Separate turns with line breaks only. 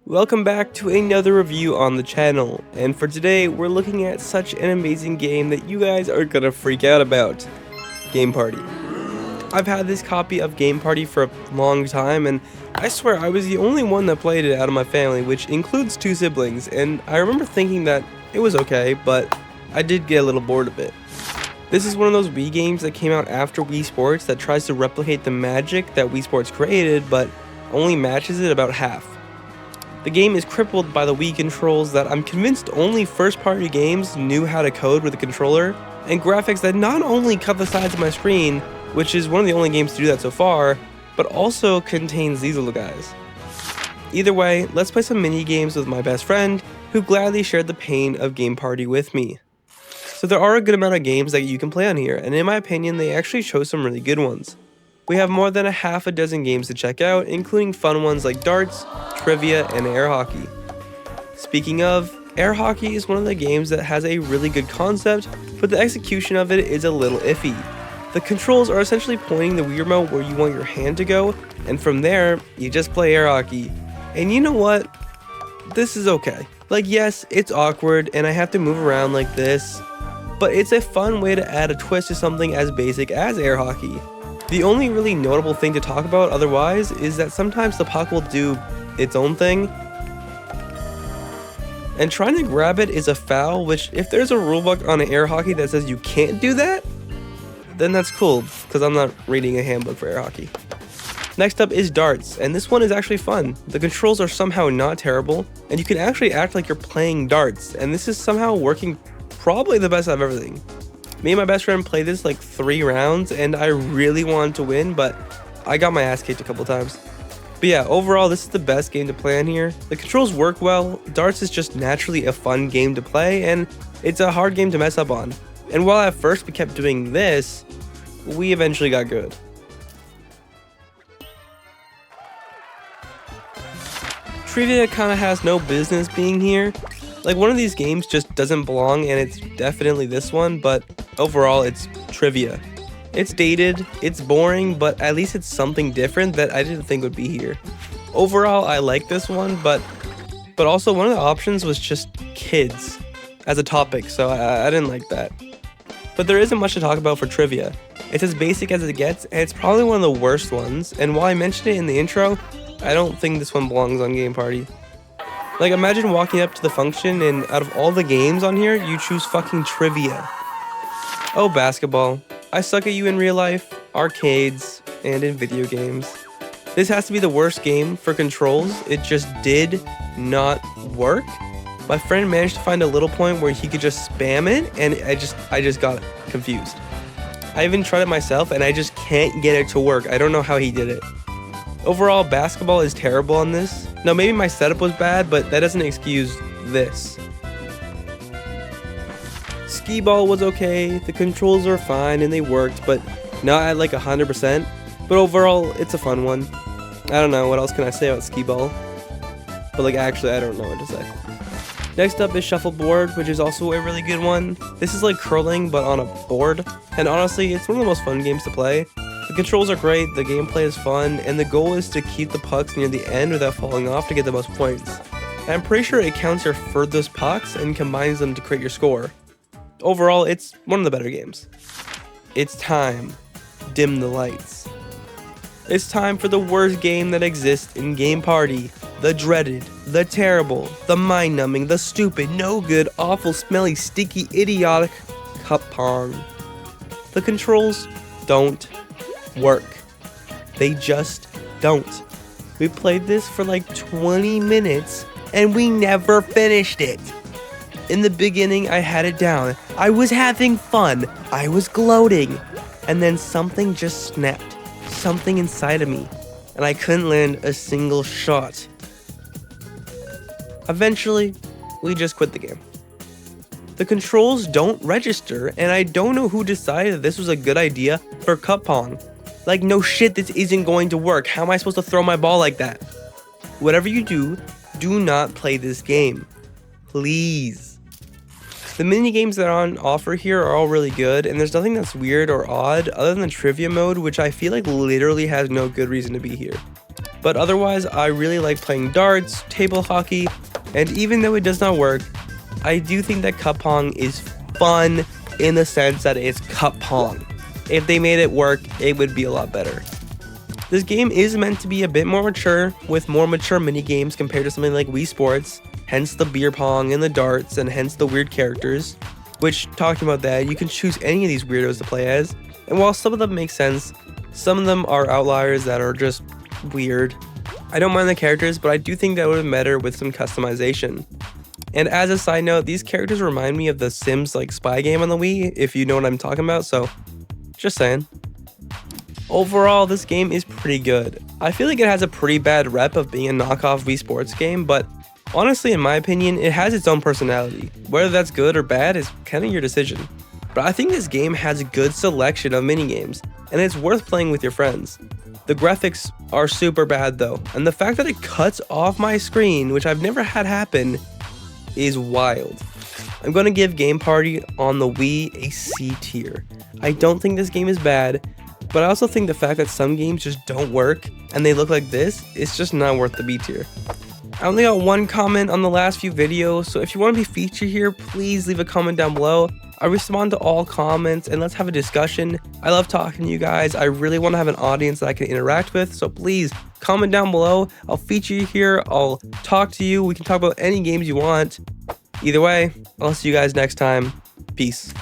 Welcome back to another review on the channel, and for today we're looking at such an amazing game that you guys are gonna freak out about, Game Party. I've had this copy of Game Party for a long time, and I swear I was the only one that played it out of my family, which includes two siblings, and I remember thinking that it was okay, but I did get a little bored of it. This is one of those Wii games that came out after Wii Sports that tries to replicate the magic that Wii Sports created, but only matches it about half. The game is crippled by the Wii controls that I'm convinced only first-party games knew how to code with a controller, and graphics that not only cut the sides of my screen, which is one of the only games to do that so far, but also contains these little guys. Either way, let's play some mini games with my best friend, who gladly shared the pain of Game Party with me. So there are a good amount of games that you can play on here, and in my opinion they actually chose some really good ones. We have more than a half a dozen games to check out, including fun ones like darts, trivia, and air hockey. Speaking of, air hockey is one of the games that has a really good concept, but the execution of it is a little iffy. The controls are essentially pointing the Wii remote where you want your hand to go, and from there, you just play air hockey. And you know what? This is okay. Like, yes, it's awkward, and I have to move around like this, but it's a fun way to add a twist to something as basic as air hockey. The only really notable thing to talk about otherwise is that sometimes the puck will do its own thing, and trying to grab it is a foul, which if there's a rulebook on air hockey that says you can't do that, then that's cool, because I'm not reading a handbook for air hockey. Next up is darts, and this one is actually fun. The controls are somehow not terrible, and you can actually act like you're playing darts, and this is somehow working probably the best out of everything. Me and my best friend played this like 3 rounds, and I really wanted to win, but I got my ass kicked a couple times. But yeah, overall, this is the best game to play on here. The controls work well, darts is just naturally a fun game to play, and it's a hard game to mess up on. And while at first we kept doing this, we eventually got good. Trivia kinda has no business being here. Like, one of these games just doesn't belong, and it's definitely this one, but overall it's trivia. It's dated, it's boring, but at least it's something different that I didn't think would be here. Overall, I like this one, but also one of the options was just kids as a topic, so I didn't like that. But there isn't much to talk about for trivia. It's as basic as it gets, and it's probably one of the worst ones, and while I mentioned it in the intro, I don't think this one belongs on Game Party. Like, imagine walking up to the function and out of all the games on here, you choose fucking trivia. Oh, basketball. I suck at you in real life, arcades, and in video games. This has to be the worst game for controls. It just did not work. My friend managed to find a little point where he could just spam it, and I just got confused. I even tried it myself, and I just can't get it to work. I don't know how he did it. Overall, basketball is terrible on this. Now, maybe my setup was bad, but that doesn't excuse this. Skii Ball was okay, the controls were fine and they worked, but not at like 100%. But overall, it's a fun one. I don't know, what else can I say about Skii Ball? But like, actually, I don't know what to say. Next up is shuffleboard, which is also a really good one. This is like curling, but on a board. And honestly, it's one of the most fun games to play. The controls are great, the gameplay is fun, and the goal is to keep the pucks near the end without falling off to get the most points. And I'm pretty sure it counts your furthest pucks and combines them to create your score. Overall, it's one of the better games. It's time. Dim the lights. It's time for the worst game that exists in Game Party. The dreaded, the terrible, the mind-numbing, the stupid, no good, awful, smelly, sticky, idiotic cup pong. The controls don't work. They just don't. We played this for like 20 minutes and we never finished it. In the beginning, I had it down. I was having fun. I was gloating. And then something just snapped. Something inside of me. And I couldn't land a single shot. Eventually, we just quit the game. The controls don't register, and I don't know who decided that this was a good idea for cup pong. Like, no shit, this isn't going to work. How am I supposed to throw my ball like that? Whatever you do, do not play this game. Please. The mini games that are on offer here are all really good, and there's nothing that's weird or odd other than the trivia mode, which I feel like literally has no good reason to be here. But otherwise, I really like playing darts, table hockey, and even though it does not work, I do think that cup pong is fun in the sense that it's cup pong. If they made it work, it would be a lot better. This game is meant to be a bit more mature, with more mature mini games compared to something like Wii Sports, hence the beer pong and the darts, and hence the weird characters. Which, talking about that, you can choose any of these weirdos to play as, and while some of them make sense, some of them are outliers that are just weird. I don't mind the characters, but I do think that would be better with some customization. And as a side note, these characters remind me of the Sims like spy game on the Wii, if you know what I'm talking about, so just saying. Overall, this game is pretty good. I feel like it has a pretty bad rep of being a knockoff Wii Sports game, but honestly, in my opinion, it has its own personality. Whether that's good or bad is kind of your decision. But I think this game has a good selection of minigames, and it's worth playing with your friends. The graphics are super bad though, and the fact that it cuts off my screen, which I've never had happen, is wild. I'm going to give Game Party on the Wii a C tier. I don't think this game is bad, but I also think the fact that some games just don't work and they look like this, it's just not worth the B tier. I only got one comment on the last few videos, so if you want to be featured here, please leave a comment down below. I respond to all comments and let's have a discussion. I love talking to you guys. I really want to have an audience that I can interact with, so please comment down below. I'll feature you here. I'll talk to you. We can talk about any games you want. Either way, I'll see you guys next time. Peace.